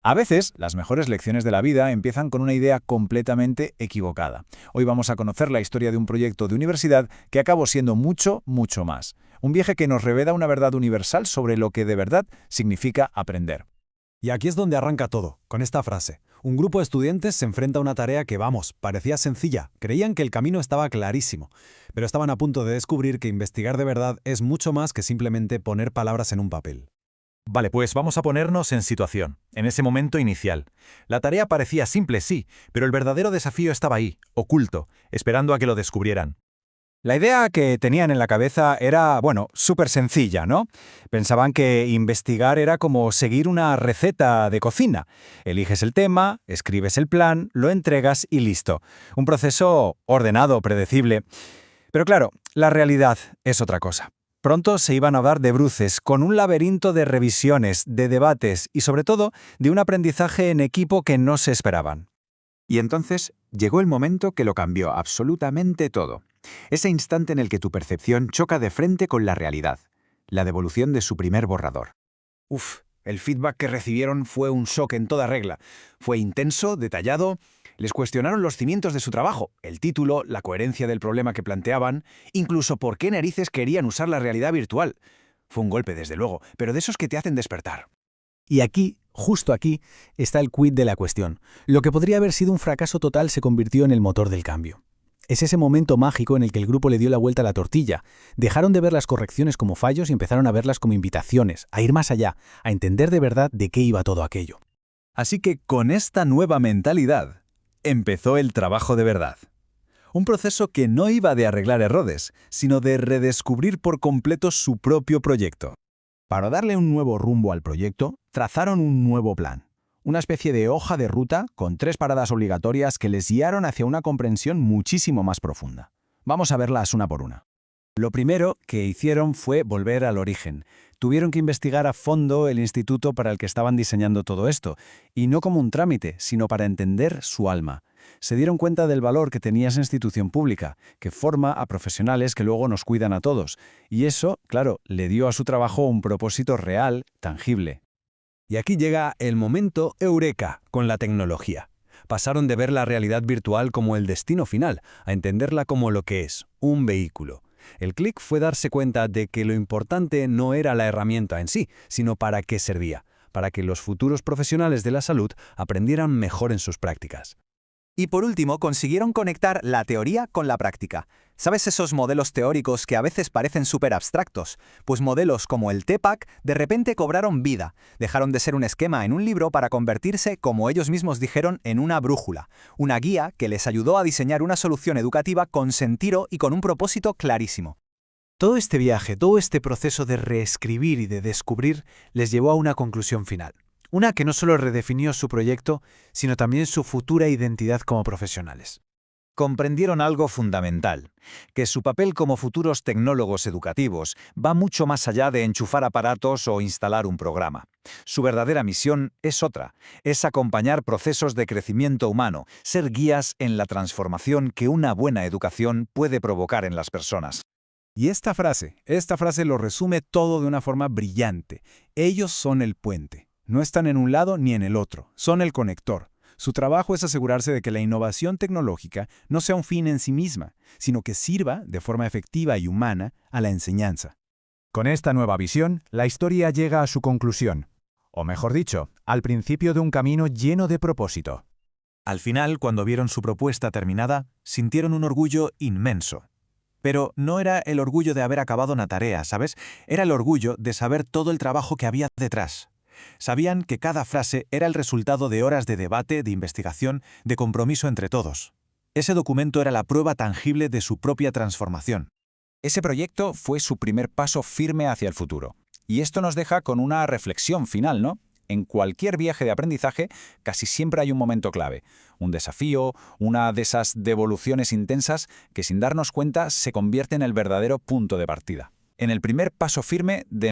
A veces, las mejores lecciones de la vida empiezan con una idea completamente equivocada. Hoy vamos a conocer la historia de un proyecto de universidad que acabó siendo mucho, mucho más. Un viaje que nos revela una verdad universal sobre lo que de verdad significa aprender. Y aquí es donde arranca todo, con esta frase. Un grupo de estudiantes se enfrenta a una tarea que, vamos, parecía sencilla, creían que el camino estaba clarísimo, pero estaban a punto de descubrir que investigar de verdad es mucho más que simplemente poner palabras en un papel. Vale, pues vamos a ponernos en situación, en ese momento inicial. La tarea parecía simple, sí, pero el verdadero desafío estaba ahí, oculto, esperando a que lo descubrieran. La idea que tenían en la cabeza era, súper sencilla, ¿no? Pensaban que investigar era como seguir una receta de cocina. Eliges el tema, escribes el plan, lo entregas y listo. Un proceso ordenado, predecible. Pero claro, la realidad es otra cosa. Pronto se iban a dar de bruces, con un laberinto de revisiones, de debates y sobre todo de un aprendizaje en equipo que no se esperaban. Y entonces llegó el momento que lo cambió absolutamente todo. Ese instante en el que tu percepción choca de frente con la realidad. La devolución de su primer borrador. El feedback que recibieron fue un shock en toda regla. Fue intenso, detallado. Les cuestionaron los cimientos de su trabajo, el título, la coherencia del problema que planteaban, incluso por qué narices querían usar la realidad virtual. Fue un golpe, desde luego, pero de esos que te hacen despertar. Y aquí, justo aquí, está el quid de la cuestión. Lo que podría haber sido un fracaso total se convirtió en el motor del cambio. Es ese momento mágico en el que el grupo le dio la vuelta a la tortilla. Dejaron de ver las correcciones como fallos y empezaron a verlas como invitaciones, a ir más allá, a entender de verdad de qué iba todo aquello. Así que con esta nueva mentalidad, empezó el trabajo de verdad. Un proceso que no iba de arreglar errores, sino de redescubrir por completo su propio proyecto. Para darle un nuevo rumbo al proyecto, trazaron un nuevo plan. Una especie de hoja de ruta con 3 paradas obligatorias que les guiaron hacia una comprensión muchísimo más profunda. Vamos a verlas una por una. Lo primero que hicieron fue volver al origen. Tuvieron que investigar a fondo el instituto para el que estaban diseñando todo esto, y no como un trámite, sino para entender su alma. Se dieron cuenta del valor que tenía esa institución pública, que forma a profesionales que luego nos cuidan a todos, y eso, claro, le dio a su trabajo un propósito real, tangible. Y aquí llega el momento eureka con la tecnología. Pasaron de ver la realidad virtual como el destino final, a entenderla como lo que es, un vehículo. El clic fue darse cuenta de que lo importante no era la herramienta en sí, sino para qué servía, para que los futuros profesionales de la salud aprendieran mejor en sus prácticas. Y por último, consiguieron conectar la teoría con la práctica. ¿Sabes esos modelos teóricos que a veces parecen súper abstractos? Pues modelos como el TPACK de repente cobraron vida, dejaron de ser un esquema en un libro para convertirse, como ellos mismos dijeron, en una brújula, una guía que les ayudó a diseñar una solución educativa con sentido y con un propósito clarísimo. Todo este viaje, todo este proceso de reescribir y de descubrir les llevó a una conclusión final. Una que no solo redefinió su proyecto, sino también su futura identidad como profesionales. Comprendieron algo fundamental, que su papel como futuros tecnólogos educativos va mucho más allá de enchufar aparatos o instalar un programa. Su verdadera misión es otra, es acompañar procesos de crecimiento humano, ser guías en la transformación que una buena educación puede provocar en las personas. Y esta frase lo resume todo de una forma brillante. Ellos son el puente. No están en un lado ni en el otro, son el conector. Su trabajo es asegurarse de que la innovación tecnológica no sea un fin en sí misma, sino que sirva de forma efectiva y humana a la enseñanza. Con esta nueva visión, la historia llega a su conclusión, o mejor dicho, al principio de un camino lleno de propósito. Al final, cuando vieron su propuesta terminada, sintieron un orgullo inmenso. Pero no era el orgullo de haber acabado una tarea, ¿sabes? Era el orgullo de saber todo el trabajo que había detrás. Sabían que cada frase era el resultado de horas de debate, de investigación, de compromiso entre todos. Ese documento era la prueba tangible de su propia transformación. Ese proyecto fue su primer paso firme hacia el futuro. Y esto nos deja con una reflexión final, ¿no? En cualquier viaje de aprendizaje casi siempre hay un momento clave, un desafío, una de esas devoluciones intensas que sin darnos cuenta se convierte en el verdadero punto de partida. En el primer paso firme de